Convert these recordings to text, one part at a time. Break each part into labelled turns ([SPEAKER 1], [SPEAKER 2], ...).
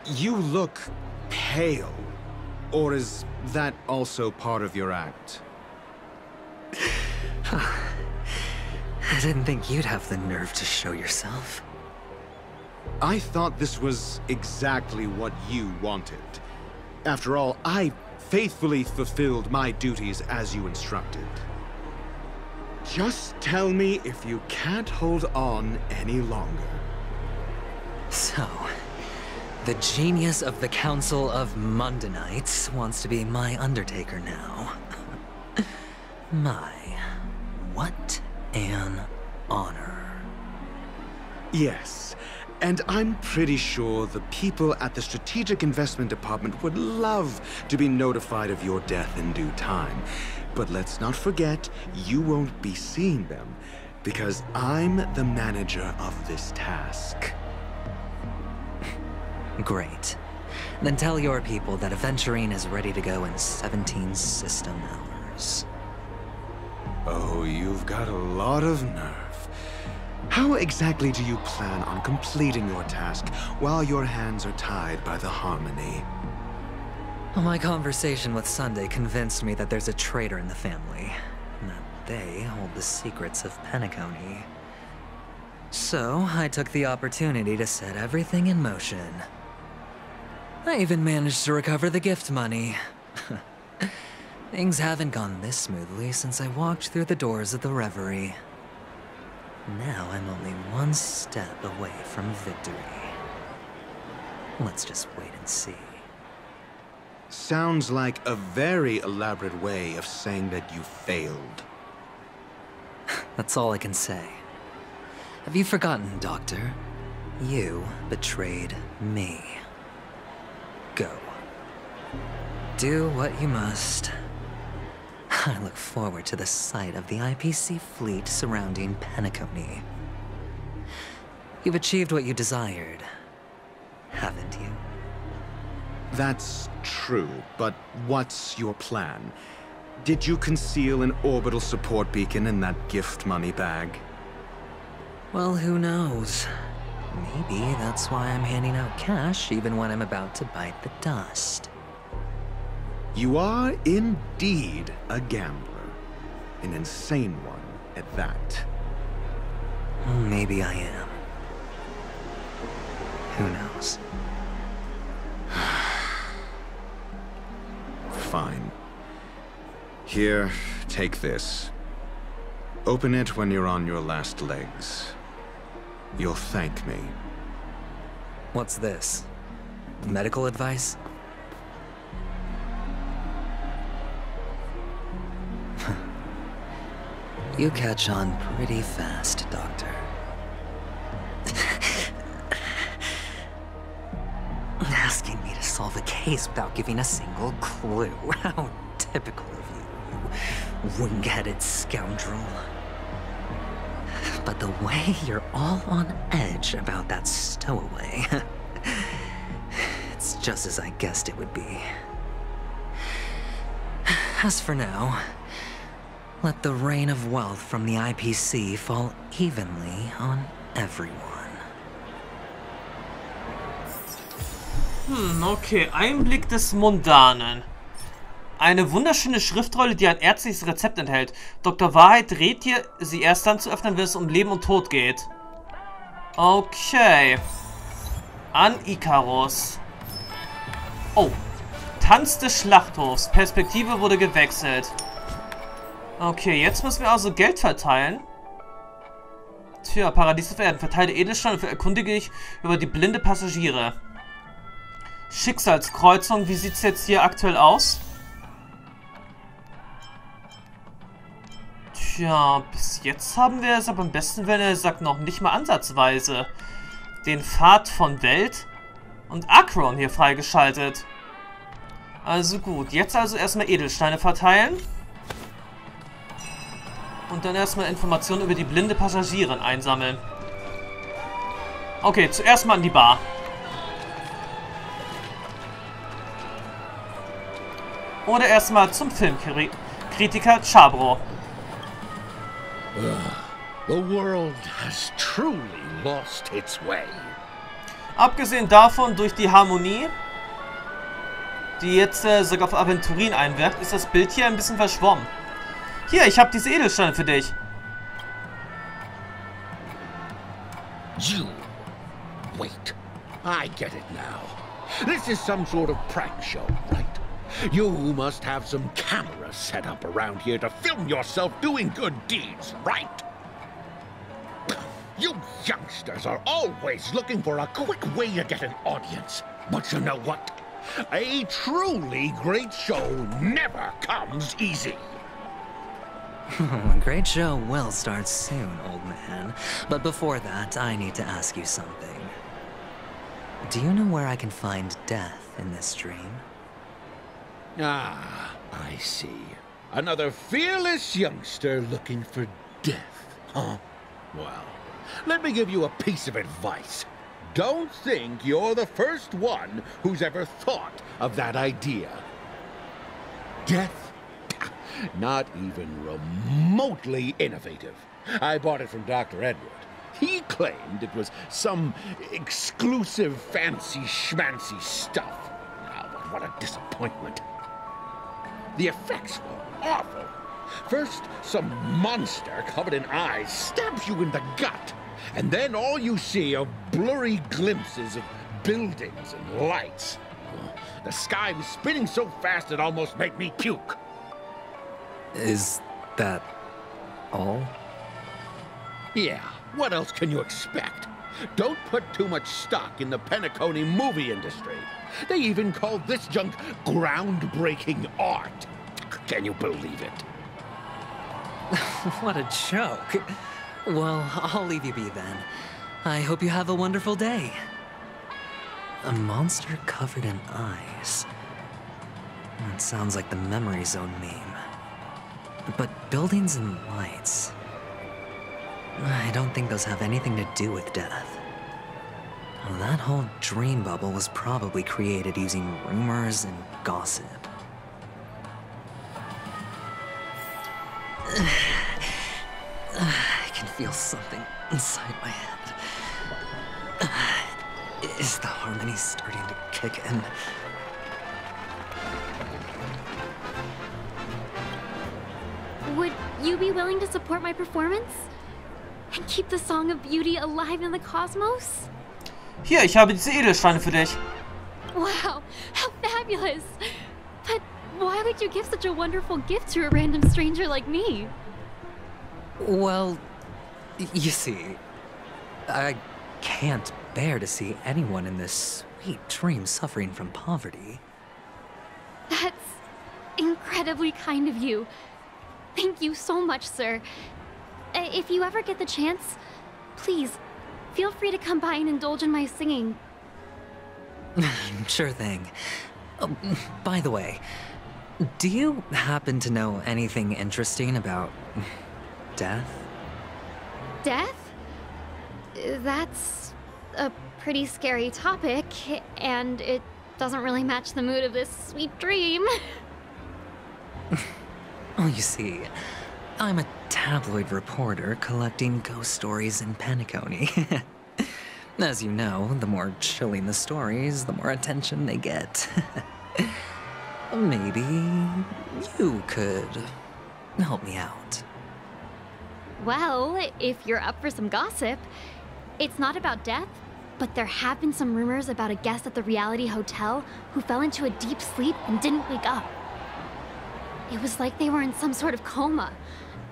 [SPEAKER 1] You look pale. Or is that also part of your act?
[SPEAKER 2] I didn't think you'd have the nerve to show yourself.
[SPEAKER 1] I thought this was exactly what you wanted. After all, I faithfully fulfilled my duties as you instructed. Just tell me if you can't hold on any longer.
[SPEAKER 2] So, the genius of the Council of Mundanites wants to be my Undertaker now. What an honor.
[SPEAKER 1] Yes, and I'm pretty sure the people at the Strategic Investment Department would love to be notified of your death in due time. But let's not forget, you won't be seeing them, because I'm the manager of this task.
[SPEAKER 2] Great. Then tell your people that Aventurin is ready to go in 17 system hours.
[SPEAKER 1] Oh, you've got a lot of nerve. How exactly do you plan on completing your task while your hands are tied by the Harmonie?
[SPEAKER 2] Well, my conversation with Sunday convinced me that there's a traitor in the family, and that they hold the secrets of Penacony. So, I took the opportunity to set everything in motion. I even managed to recover the gift money. Things haven't gone this smoothly since I walked through the doors of the Reverie. Now I'm only one step away from victory. Let's just wait and see.
[SPEAKER 1] Sounds like a very elaborate way of saying that you failed.
[SPEAKER 2] That's all I can say. Have you forgotten, Doctor? You betrayed me. Go. Do what you must. I look forward to the sight of the IPC fleet surrounding Penacony. You've achieved what you desired, haven't you?
[SPEAKER 1] That's true, but what's your plan? Did you conceal an orbital support beacon in that gift money bag?
[SPEAKER 2] Well, who knows? Maybe that's why I'm handing out cash even when I'm about to bite the dust.
[SPEAKER 1] You are indeed a gambler. An insane one at that.
[SPEAKER 2] Maybe I am. Who knows?
[SPEAKER 1] Fine. Here, take this. Open it when you're on your last legs. You'll thank me.
[SPEAKER 2] What's this? Medical advice? You catch on pretty fast, Doctor. Asking me to solve a case without giving a single clue. How typical of you, you wing-headed scoundrel. But the way you're all on edge about that stowaway, it's just as I guessed it would be. As for now, let the rain of wealth from the IPC fall evenly on everyone.
[SPEAKER 3] Okay. Einblick des Mundanen. Eine wunderschöne Schriftrolle, die ein ärztliches Rezept enthält. Dr. Wahrheit rät dir, sie erst dann zu öffnen, wenn es um Leben und Tod geht. Okay. An Icarus. Oh. Tanz des Schlachthofs. Perspektive wurde gewechselt. Okay, jetzt müssen wir also Geld verteilen. Tja, Paradies auf Erden. Verteile Edelsteine und erkundige dich über die blinde Passagiere. Schicksalskreuzung. Wie sieht es jetzt hier aktuell aus? Tja, bis jetzt haben wir es aber am besten, wenn er sagt, noch nicht mal ansatzweise den Pfad von Welt und Akron hier freigeschaltet. Also gut, jetzt also erstmal Edelsteine verteilen. Und dann erstmal Informationen über die blinde Passagierin einsammeln. Okay, zuerst mal an die Bar. Oder erstmal zum Filmkritiker Kritiker Chabro.
[SPEAKER 4] The world has truly lost its way.
[SPEAKER 3] Abgesehen davon, durch die Harmonie, die jetzt sogar auf Aventurin einwirkt, ist das Bild hier ein bisschen verschwommen. Hier, ich habe diese Edelsteine für dich.
[SPEAKER 4] You. Wait. I get it now. This is some sort of prank show, right? You must have some cameras set up around here to film yourself doing good deeds, right? You youngsters are always looking for a quick way to get an audience. But you know what? A truly great show never comes easy.
[SPEAKER 2] A great show will start soon, old man. But before that, I need to ask you something. Do you know where I can find death in this dream?
[SPEAKER 4] Ah, I see. Another fearless youngster looking for death, huh? Well, let me give you a piece of advice. Don't think you're the first one who's ever thought of that idea. Death? Not even remotely innovative. I bought it from Dr. Edward. He claimed it was some exclusive fancy schmancy stuff. Ah, but what a disappointment. The effects were awful. First, some monster covered in eyes stabs you in the gut. And then all you see are blurry glimpses of buildings and lights. The sky was spinning so fast it almost made me puke.
[SPEAKER 2] Is that all?
[SPEAKER 4] Yeah, what else can you expect? Don't put too much stock in the Penacony movie industry. They even call this junk groundbreaking art. Can you believe it?
[SPEAKER 2] What a joke. Well, I'll leave you be then. I hope you have a wonderful day. A monster covered in eyes. It sounds like the Memory Zone meme. But buildings and lights... I don't think those have anything to do with death. Well, that whole dream bubble was probably created using rumors and gossip. I can feel something inside my head. Is the harmony starting to kick in?
[SPEAKER 5] Would you be willing to support my performance? And keep the Song of Beauty alive in the cosmos?
[SPEAKER 3] Hier, ich habe diese Edelsteine für dich.
[SPEAKER 5] Wow, how fabulous! But why would you give such a wonderful gift to a random stranger like me?
[SPEAKER 2] Well, you see, I can't bear to see anyone in this sweet dream suffering from poverty.
[SPEAKER 5] That's incredibly kind of you. Thank you so much, sir. If you ever get the chance, please, feel free to come by and indulge in my singing.
[SPEAKER 2] Sure thing. Oh, by the way, do you happen to know anything interesting about death?
[SPEAKER 5] Death? That's a pretty scary topic, and it doesn't really match the mood of this sweet dream.
[SPEAKER 2] Oh, you see, I'm a tabloid reporter collecting ghost stories in Penacony. As you know, the more chilling the stories, the more attention they get. Maybe you could help me out.
[SPEAKER 5] Well, if you're up for some gossip, it's not about death, but there have been some rumors about a guest at the reality hotel who fell into a deep sleep and didn't wake up. It was like they were in some sort of coma.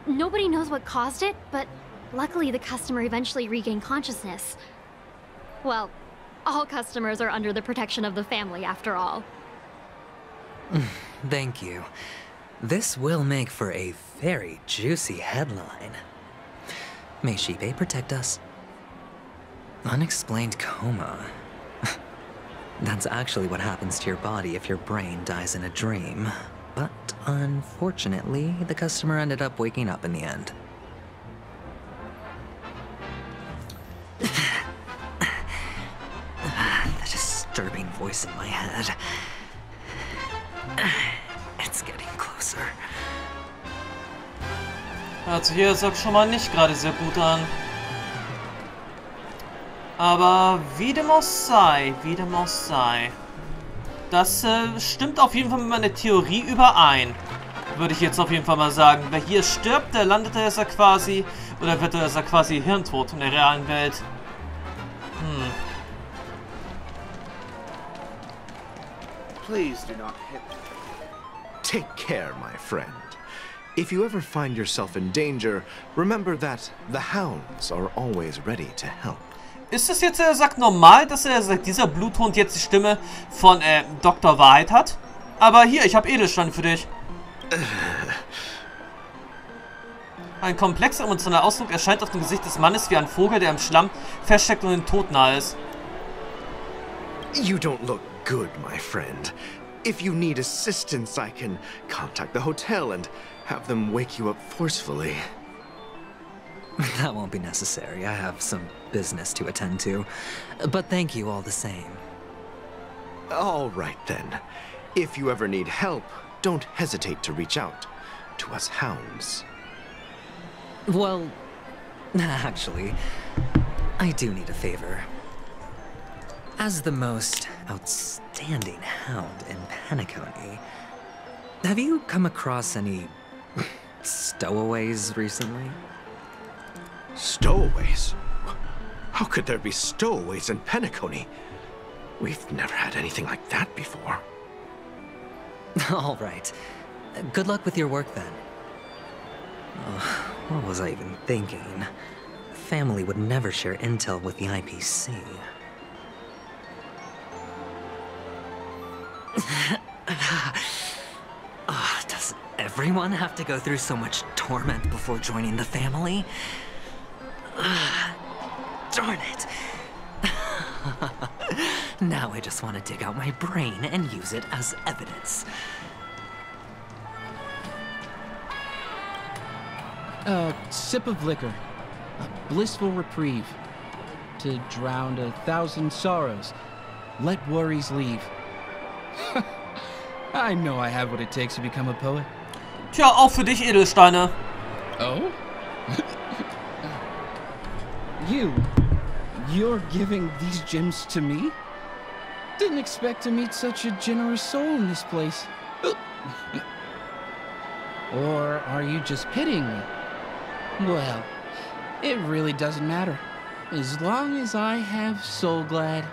[SPEAKER 5] Nobody knows what caused it, but luckily the customer eventually regained consciousness. Well, all customers are under the protection of the family, after all.
[SPEAKER 2] Thank you. This will make for a very juicy headline. May Shibe protect us. Unexplained coma. That's actually what happens to your body if your brain dies in a dream. But unfortunately, the customer ended up waking up in the end. The disturbing voice in my head. It's getting closer.
[SPEAKER 3] Hört sich hier jetzt schon mal nicht gerade sehr gut an. Aber wie dem auch sei, das stimmt auf jeden Fall mit meiner Theorie überein. Würde ich jetzt auf jeden Fall mal sagen. Wer hier stirbt, der landet er quasi, oder wird er quasi hirntot in der realen Welt.
[SPEAKER 6] Please do not hit me.
[SPEAKER 7] Take care, my friend. If you ever find yourself in danger, remember that the hounds are always ready to help.
[SPEAKER 3] Ist es jetzt, normal, dass dieser Bluthund jetzt die Stimme von Dr. Wahrheit hat? Aber hier, ich habe Edelstein für dich. Ein komplexer emotionaler Ausdruck erscheint auf dem Gesicht des Mannes wie ein Vogel, der im Schlamm feststeckt und den Tod nahe ist.
[SPEAKER 7] You don't look good, my friend. If you need assistance, I can contact the hotel and have them wake you up forcefully.
[SPEAKER 2] That won't be necessary. I have some business to attend to. But thank you all the same.
[SPEAKER 7] All right, then. If you ever need help, don't hesitate to reach out to us hounds.
[SPEAKER 2] Well, actually, I do need a favor. As the most outstanding hound in Penacony, have you come across any stowaways recently?
[SPEAKER 7] Stowaways? How could there be stowaways in Penacony? We've never had anything like that before.
[SPEAKER 2] All right. Good luck with your work, then. What was I even thinking? Family would never share intel with the IPC. Does everyone have to go through so much torment before joining the family? Darn it. Now I just want to dig out my brain and use it as evidence.
[SPEAKER 6] A sip of liquor. A blissful reprieve. To drown 1,000 sorrows. Let worries leave. I know I have what it takes to become a poet.
[SPEAKER 3] Tja, auch für dich Edelsteine.
[SPEAKER 6] Oh? You're giving these gems to me? Didn't expect to meet such a generous soul in this place. Or are you just pitying me? Well, it really doesn't matter. As long as I have Soul Glad,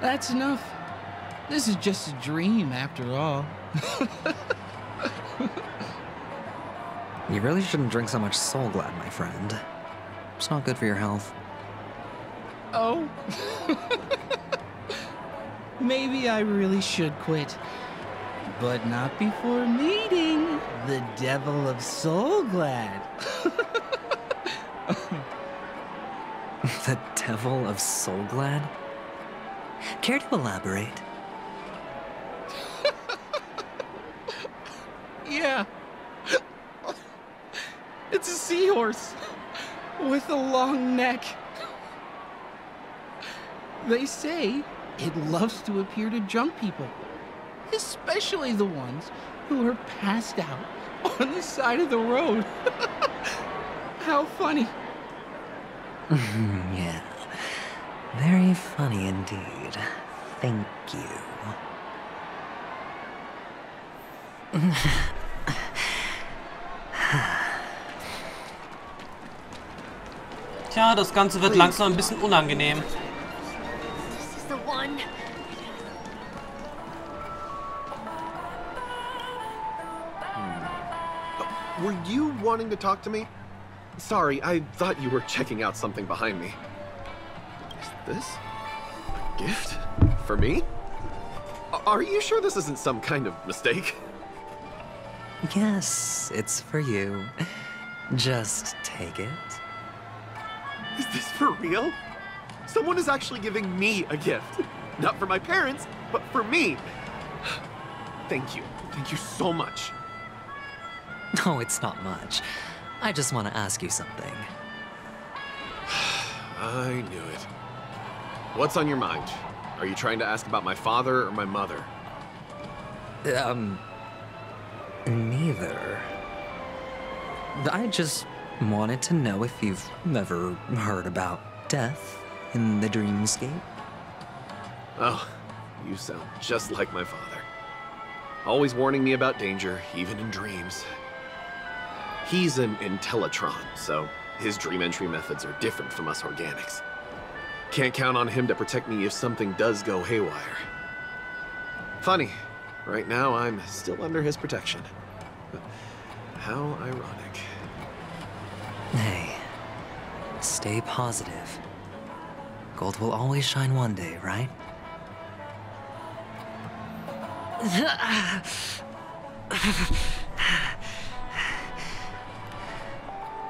[SPEAKER 6] that's enough. This is just a dream after all.
[SPEAKER 2] You really shouldn't drink so much Soul Glad, my friend. It's not good for your health.
[SPEAKER 6] Oh? Maybe I really should quit. But not before meeting the Devil of Soul Glad.
[SPEAKER 2] The Devil of Soul Glad? Care to elaborate?
[SPEAKER 6] Yeah. It's a seahorse with a long neck. They say it loves to appear to drunk people, especially the ones who are passed out on the side of the road. How funny.
[SPEAKER 2] Yeah. Very funny indeed. Thank you.
[SPEAKER 3] Tja, das Ganze wird langsam ein bisschen unangenehm.
[SPEAKER 5] This is the one.
[SPEAKER 8] Were you wanting to talk to me? Sorry, I thought you were checking out something behind me. Is this a gift? For me? Are you sure this isn't some kind of mistake?
[SPEAKER 2] Yes, it's for you. Just take it.
[SPEAKER 8] Is this for real? Someone is actually giving me a gift. Not for my parents, but for me. Thank you. Thank you so much.
[SPEAKER 2] No, it's not much. I just want to ask you something.
[SPEAKER 8] I knew it. What's on your mind? Are you trying to ask about my father or my mother?
[SPEAKER 2] Neither. I just wanted to know if you've ever heard about death in the dreamscape.
[SPEAKER 8] Oh, you sound just like my father. Always warning me about danger, even in dreams. He's an Intellitron, so his dream entry methods are different from us organics. Can't count on him to protect me if something does go haywire. Funny, right now I'm still under his protection. How ironic.
[SPEAKER 2] Hey, stay positive. Gold will always shine one day, right?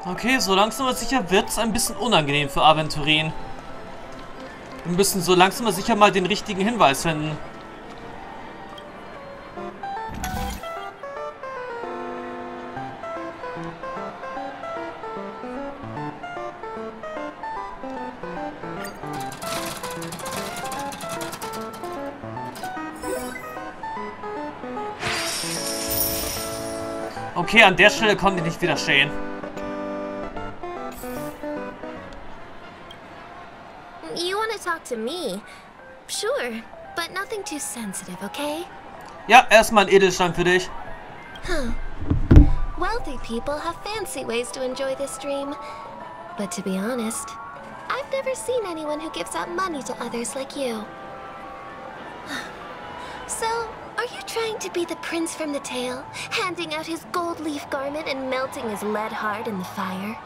[SPEAKER 3] Okay, so langsam aber sicher wird es ein bisschen unangenehm für Aventurin. Wir müssen so langsam aber sicher mal den richtigen Hinweis finden. Okay, an der Stelle konnte ich nicht widerstehen.
[SPEAKER 9] You want to talk to me? Sure, but nothing too sensitive, okay?
[SPEAKER 3] Ja, erstmal ein Edelstein für dich.
[SPEAKER 9] Huh. Wealthy people have fancy ways to enjoy this dream. But to be honest, I've never seen anyone who gives out money to others like you. So, are you trying to be the prince from the tale, handing out his gold leaf garment and melting his lead heart in the fire?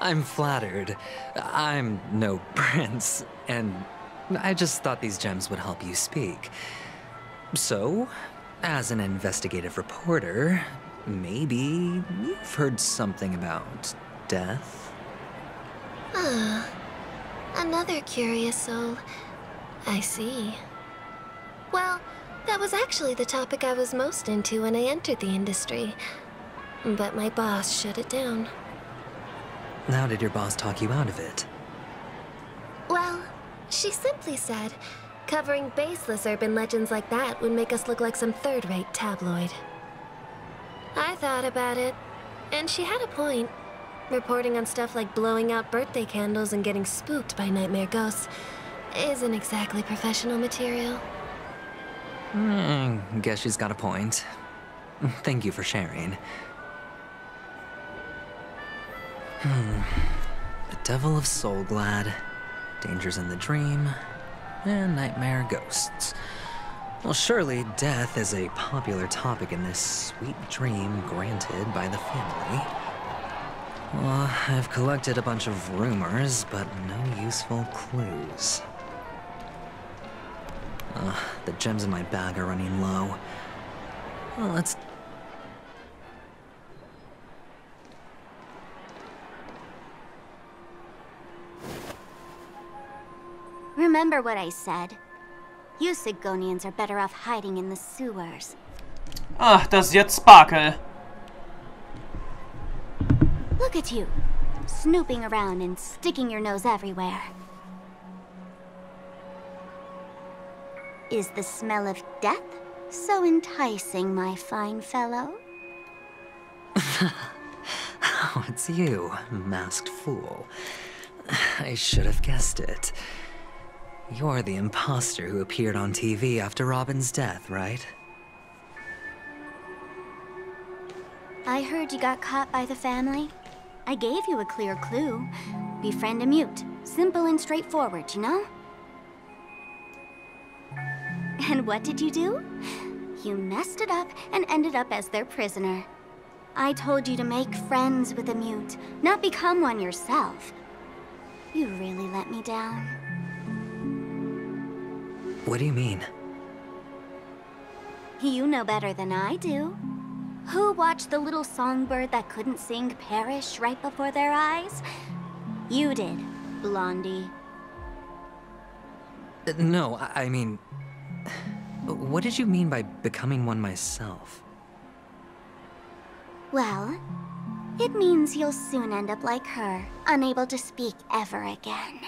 [SPEAKER 2] I'm flattered. I'm no prince, and I just thought these gems would help you speak. So, as an investigative reporter, maybe you've heard something about death?
[SPEAKER 9] Ah, another curious soul. I see. Well, that was actually the topic I was most into when I entered the industry. But my boss shut it down.
[SPEAKER 2] How did your boss talk you out of it?
[SPEAKER 9] Well, she simply said, covering baseless urban legends like that would make us look like some third-rate tabloid. I thought about it, and she had a point. Reporting on stuff like blowing out birthday candles and getting spooked by nightmare ghosts isn't exactly professional material.
[SPEAKER 2] Guess she's got a point. Thank you for sharing. The Devil of Soulglad, Dangers in the Dream, and Nightmare Ghosts. Well, surely death is a popular topic in this sweet dream granted by the family. Well, I've collected a bunch of rumors, but no useful clues. The gems in my bag are running low. Well, let's...
[SPEAKER 10] Remember what I said. You Sigonians are better off hiding in the sewers.
[SPEAKER 3] Ah, das ist jetzt Sparkle.
[SPEAKER 10] Look at you, snooping around and sticking your nose everywhere. Is the smell of death so enticing, my fine fellow?
[SPEAKER 2] Oh, it's you, masked fool. I should have guessed it. You're the imposter who appeared on TV after Robin's death, right?
[SPEAKER 10] I heard you got caught by the family. I gave you a clear clue. Befriend a mute. Simple and straightforward, you know? And what did you do? You messed it up and ended up as their prisoner. I told you to make friends with a mute, not become one yourself. You really let me down.
[SPEAKER 2] What do you mean?
[SPEAKER 10] You know better than I do. Who watched the little songbird that couldn't sing perish right before their eyes? You did, Blondie.
[SPEAKER 2] No, I mean... What did you mean by becoming one myself?
[SPEAKER 10] Well, it means you'll soon end up like her, unable to speak ever again.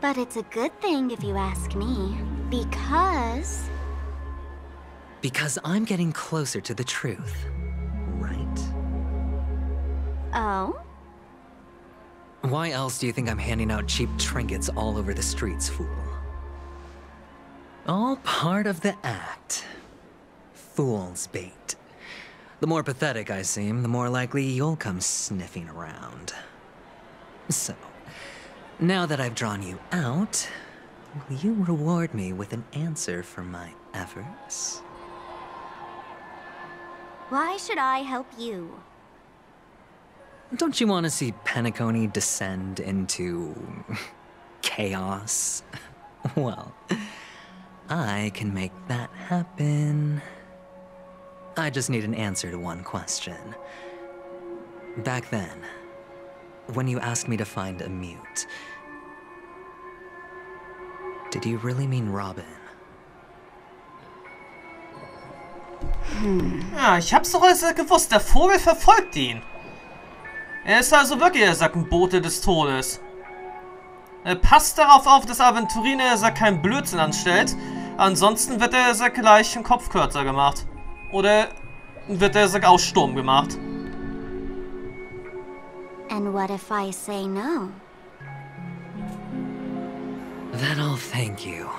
[SPEAKER 10] But it's a good thing if you ask me, because...
[SPEAKER 2] Because I'm getting closer to the truth, right?
[SPEAKER 10] Oh?
[SPEAKER 2] Why else do you think I'm handing out cheap trinkets all over the streets, fool? All part of the act. Fool's bait. The more pathetic I seem, the more likely you'll come sniffing around. So, now that I've drawn you out, will you reward me with an answer for my efforts?
[SPEAKER 10] Why should I help you?
[SPEAKER 2] Don't you want to see Penacony descend into... chaos? Well, I can make that happen. I just need an answer to one question. Back then, when you asked me to find a mute, did you really mean Robin?
[SPEAKER 3] Ja, ich hab's doch alles gewusst. Der Vogel verfolgt ihn. Er ist also wirklich der Sackenbote des Todes. Passt darauf auf, dass Aventurin keinen Blödsinn anstellt. Ansonsten wird der Sack gleich im Kopf kürzer gemacht. Oder wird der Sack aus Sturm gemacht.
[SPEAKER 10] And what if I say no?
[SPEAKER 2] Then I'll thank you.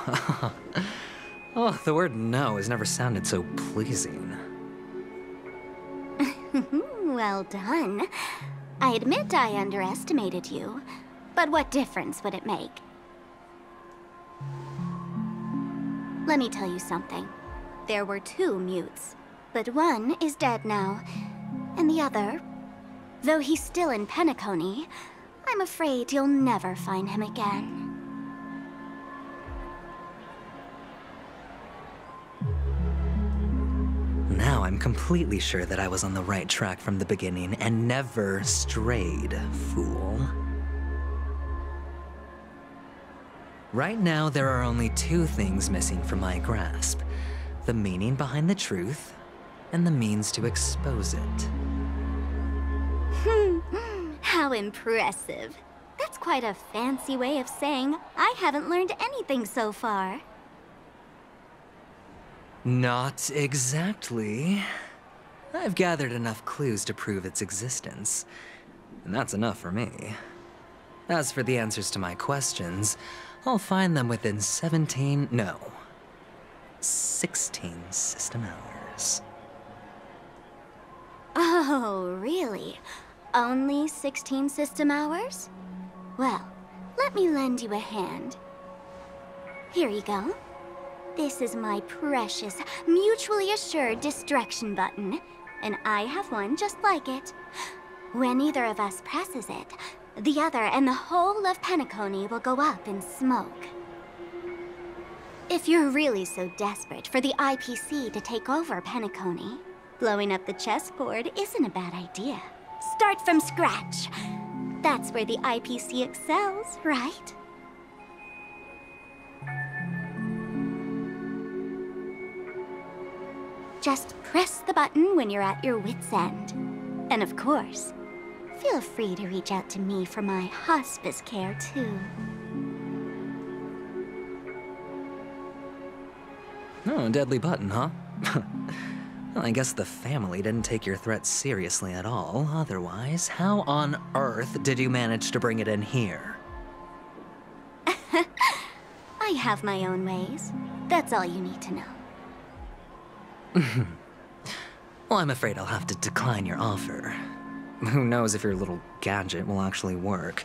[SPEAKER 2] Oh, the word no has never sounded so pleasing.
[SPEAKER 10] Well done. I admit I underestimated you, but what difference would it make? Let me tell you something. There were 2 mutes, but one is dead now, and the other, though he's still in Penacony, I'm afraid you'll never find him again.
[SPEAKER 2] Now I'm completely sure that I was on the right track from the beginning and never strayed, fool. Right now, there are only 2 things missing from my grasp. The meaning behind the truth, and the means to expose it.
[SPEAKER 10] How impressive. That's quite a fancy way of saying I haven't learned anything so far.
[SPEAKER 2] Not exactly. I've gathered enough clues to prove its existence, and that's enough for me. As for the answers to my questions, I'll find them within 16 system hours.
[SPEAKER 10] Oh, really? Only 16 system hours? Well, let me lend you a hand. Here you go. This is my precious, mutually assured distraction button, and I have one just like it. When either of us presses it, the other and the whole of Penacony will go up in smoke. If you're really so desperate for the IPC to take over Penacony, blowing up the chessboard isn't a bad idea. Start from scratch. That's where the IPC excels, right? Just press the button when you're at your wit's end. And of course, feel free to reach out to me for my hospice care, too.
[SPEAKER 2] Oh, a deadly button, huh? Well, I guess the family didn't take your threat seriously at all. Otherwise, how on earth did you manage to bring it in here?
[SPEAKER 10] I have my own ways. That's all you need to know.
[SPEAKER 2] Well, I'm afraid I'll have to decline your offer. Who knows if your little gadget will actually work.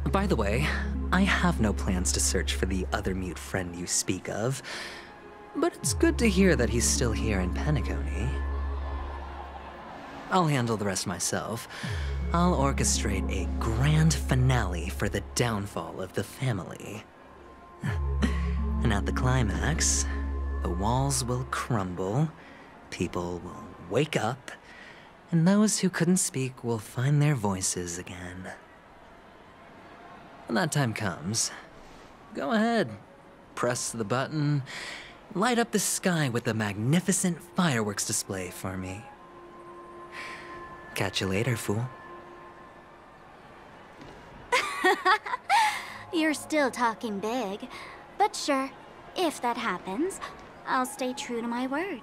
[SPEAKER 2] By the way, I have no plans to search for the other mute friend you speak of, but it's good to hear that he's still here in Penacony. I'll handle the rest myself. I'll orchestrate a grand finale for the downfall of the family. And at the climax, the walls will crumble, people will wake up, and those who couldn't speak will find their voices again. When that time comes, go ahead, press the button, light up the sky with a magnificent fireworks display for me. Catch you later, fool.
[SPEAKER 10] You're still talking big. But sure, if that happens, I'll stay true to my word.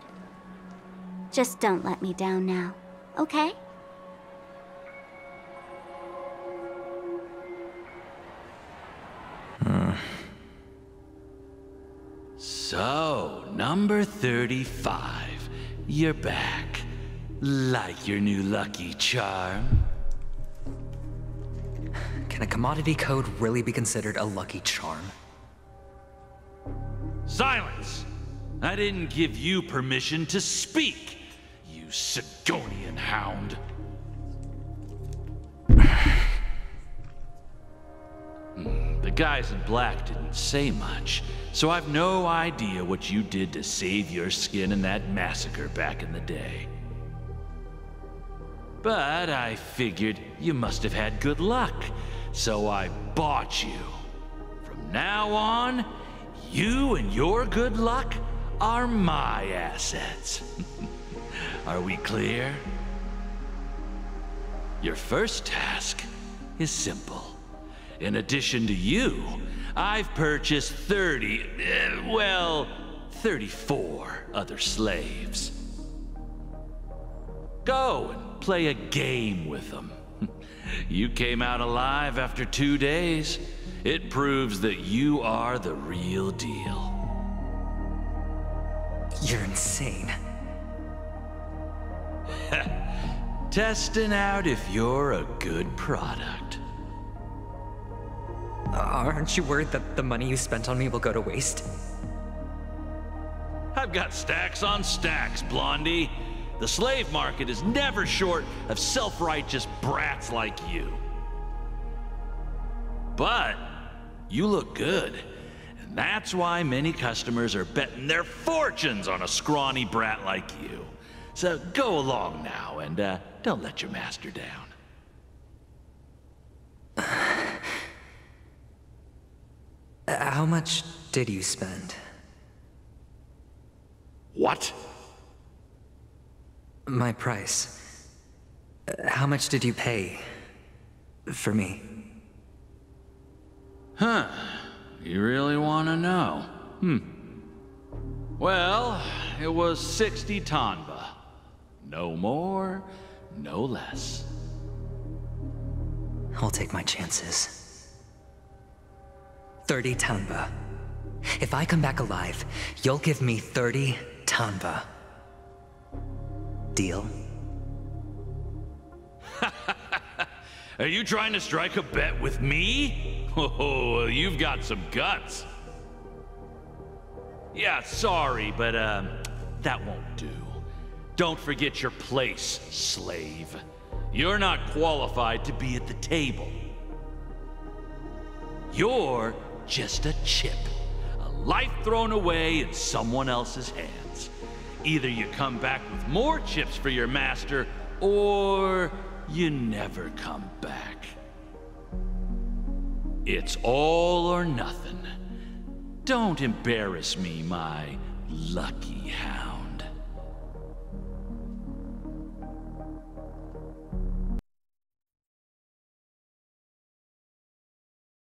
[SPEAKER 10] Just don't let me down now, okay?
[SPEAKER 11] So, number 35. You're back. Like your new lucky charm?
[SPEAKER 2] Can a commodity code really be considered a lucky charm?
[SPEAKER 11] Silence! I didn't give you permission to speak, you Sigonian hound. The guys in black didn't say much, so I've no idea what you did to save your skin in that massacre back in the day. But I figured you must have had good luck, so I bought you. From now on, you and your good luck are my assets. Are we clear? Your first task is simple. In addition to you, I've purchased 34 other slaves. Go and play a game with them. You came out alive after 2 days. It proves that you are the real deal.
[SPEAKER 2] You're insane.
[SPEAKER 11] Testing out if you're a good product.
[SPEAKER 2] Aren't you worried that the money you spent on me will go to waste?
[SPEAKER 11] I've got stacks on stacks, Blondie. The slave market is never short of self-righteous brats like you. But you look good, and that's why many customers are betting their fortunes on a scrawny brat like you. So go along now, and don't let your master down.
[SPEAKER 2] How much did you spend?
[SPEAKER 11] What?
[SPEAKER 2] My price. How much did you pay for me?
[SPEAKER 11] Huh. You really want to know? Well, it was 60 tanba. No more, no less.
[SPEAKER 2] I'll take my chances. 30 tanba. If I come back alive, you'll give me 30 tanba. Deal?
[SPEAKER 11] Are you trying to strike a bet with me? Oh, you've got some guts. Yeah, sorry, but that won't do. Don't forget your place, slave. You're not qualified to be at the table. You're just a chip. A life thrown away in someone else's hands. Either you come back with more chips for your master, or you never come back. It's all or nothing. Don't embarrass me, my lucky hound.